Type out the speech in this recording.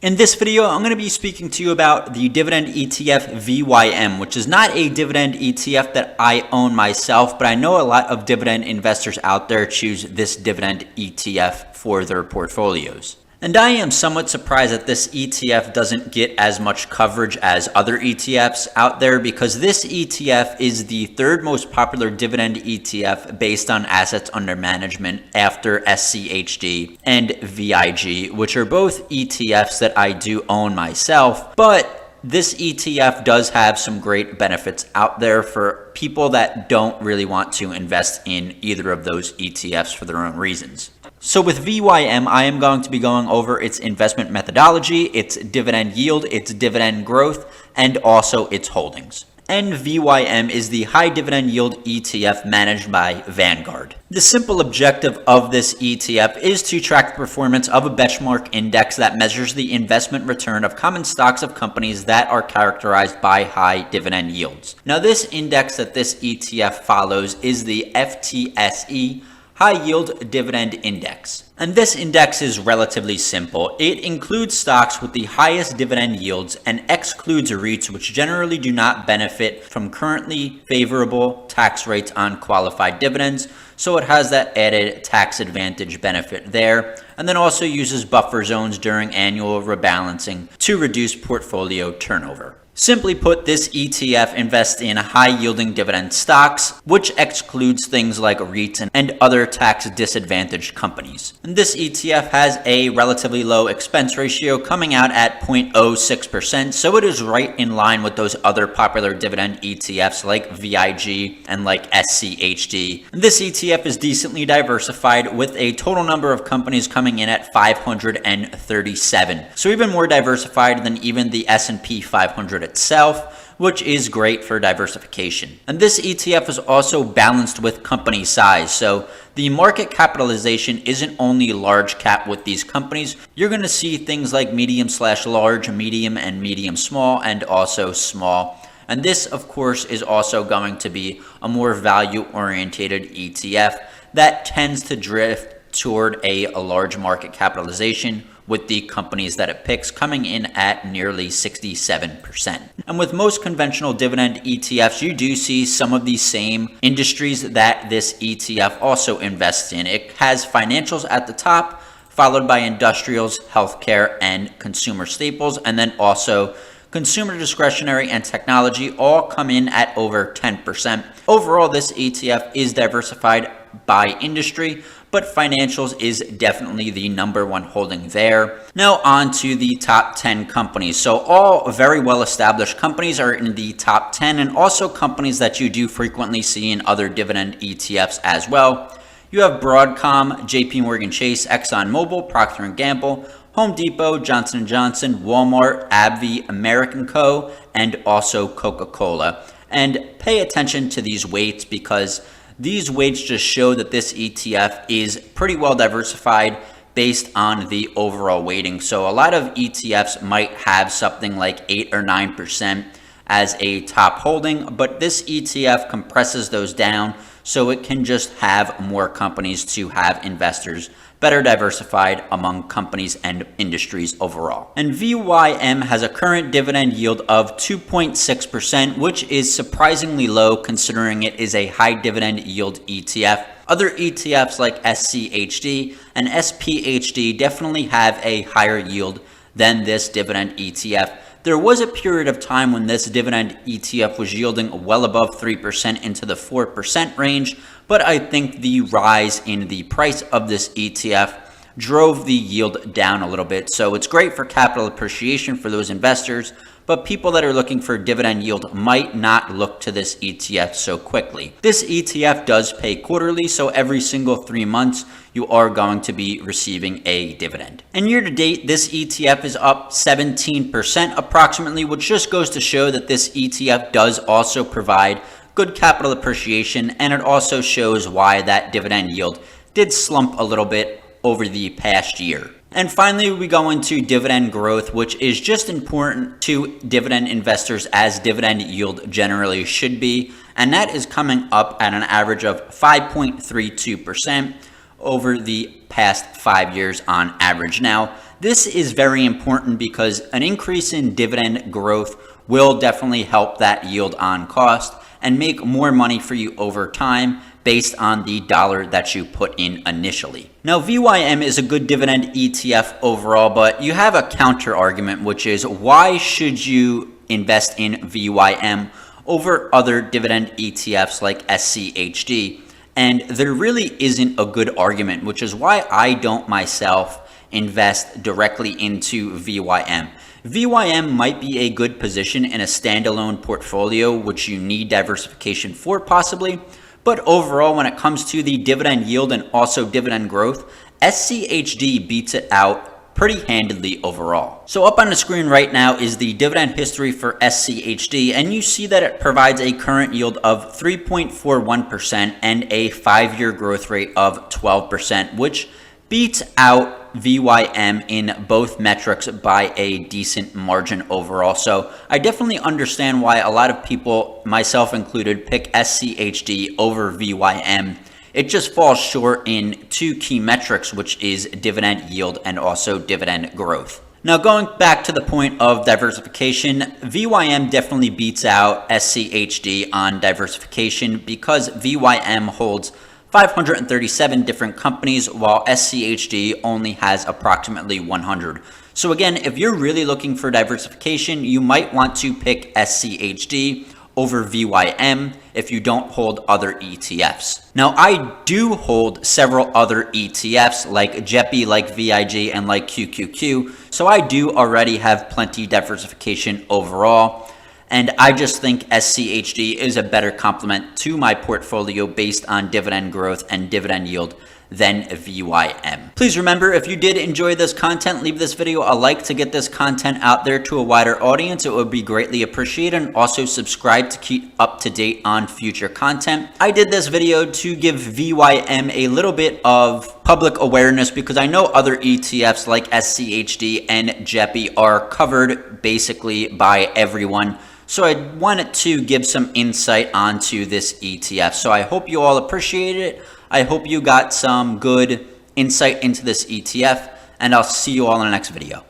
In this video, I'm going to be speaking to you about the dividend ETF VYM, which is not a dividend ETF that I own myself, but I know a lot of dividend investors out there choose this dividend ETF for their portfolios. And I am somewhat surprised that this ETF doesn't get as much coverage as other ETFs out there, because this ETF is the third most popular dividend ETF based on assets under management after SCHD and VIG, which are both ETFs that I do own myself. But this ETF does have some great benefits out there for people that don't really want to invest in either of those ETFs for their own reasons. So with VYM, I am going to be going over its investment methodology, its dividend yield, its dividend growth, and also its holdings. And VYM is the high dividend yield ETF managed by Vanguard. The simple objective of this ETF is to track the performance of a benchmark index that measures the investment return of common stocks of companies that are characterized by high dividend yields. Now, this index that this ETF follows is the FTSE High Yield Dividend Index. And this index is relatively simple. It includes stocks with the highest dividend yields and excludes REITs, which generally do not benefit from currently favorable tax rates on qualified dividends. So it has that added tax advantage benefit there. And then also uses buffer zones during annual rebalancing to reduce portfolio turnover. Simply put, this ETF invests in high-yielding dividend stocks, which excludes things like REITs and other tax-disadvantaged companies. And this ETF has a relatively low expense ratio, coming out at 0.06%, so it is right in line with those other popular dividend ETFs like VIG and like SCHD. And this ETF is decently diversified, with a total number of companies coming in at 537, so even more diversified than even the S&P 500 itself, which is great for diversification. And this ETF is also balanced with company size, so the market capitalization isn't only large cap with these companies. You're going to see things like medium/large, medium and medium small, and also small. And this, of course, is also going to be a more value-oriented ETF that tends to drift toward a large market capitalization, with the companies that it picks coming in at nearly 67%. And with most conventional dividend ETFs, you do see some of the same industries that this ETF also invests in. It has financials at the top, followed by industrials, healthcare, and consumer staples, and then also consumer discretionary and technology all come in at over 10%. Overall, this ETF is diversified by industry, but financials is definitely the number one holding there. Now on to the top 10 companies. So all very well established companies are in the top 10, and also companies that you do frequently see in other dividend ETFs as well. You have Broadcom, JP Morgan Chase, ExxonMobil, Procter & Gamble, Home Depot, Johnson & Johnson, Walmart, AbbVie, American Co., and also Coca-Cola. And pay attention to these weights, because these weights just show that this ETF is pretty well diversified based on the overall weighting. So a lot of ETFs might have something like 8 or 9% as a top holding, but this ETF compresses those down so it can just have more companies to have investors better diversified among companies and industries overall. And VYM has a current dividend yield of 2.6%, which is surprisingly low considering it is a high dividend yield ETF. Other ETFs like SCHD and SPHD definitely have a higher yield than this dividend ETF. There was a period of time when this dividend ETF was yielding well above 3% into the 4% range, but I think the rise in the price of this ETF drove the yield down a little bit. So it's great for capital appreciation for those investors, but people that are looking for dividend yield might not look to this ETF so quickly. This ETF does pay quarterly, so every single 3 months you are going to be receiving a dividend. And year to date, this ETF is up 17% approximately, which just goes to show that this ETF does also provide good capital appreciation, and it also shows why that dividend yield did slump a little bit over the past year. And finally, we go into dividend growth, which is just important to dividend investors as dividend yield generally should be. And that is coming up at an average of 5.32% over the past 5 years on average. Now, this is very important because an increase in dividend growth will definitely help that yield on cost and make more money for you over time based on the dollar that you put in initially. Now, VYM is a good dividend ETF overall, but you have a counter argument, which is why should you invest in VYM over other dividend ETFs like SCHD? And there really isn't a good argument, which is why I don't myself invest directly into VYM. VYM might be a good position in a standalone portfolio, which you need diversification for possibly. But overall, when it comes to the dividend yield and also dividend growth, SCHD beats it out pretty handedly overall. So up on the screen right now is the dividend history for SCHD, and you see that it provides a current yield of 3.41% and a 5-year growth rate of 12%, which beats out VYM in both metrics by a decent margin overall. So I definitely understand why a lot of people, myself included, pick SCHD over VYM. It just falls short in two key metrics, which is dividend yield and also dividend growth. Now, going back to the point of diversification, VYM definitely beats out SCHD on diversification because VYM holds 537 different companies, while SCHD only has approximately 100. So again, if you're really looking for diversification, you might want to pick SCHD over VYM if you don't hold other ETFs. Now, I do hold several other ETFs like JEPI, like VIG, and like QQQ, so I do already have plenty diversification overall. And I just think SCHD is a better complement to my portfolio based on dividend growth and dividend yield than VYM. Please remember, if you did enjoy this content, leave this video a like to get this content out there to a wider audience. It would be greatly appreciated. And also subscribe to keep up to date on future content. I did this video to give VYM a little bit of public awareness because I know other ETFs like SCHD and JEPI are covered basically by everyone. So I wanted to give some insight onto this ETF. So I hope you all appreciate it. I hope you got some good insight into this ETF, and I'll see you all in the next video.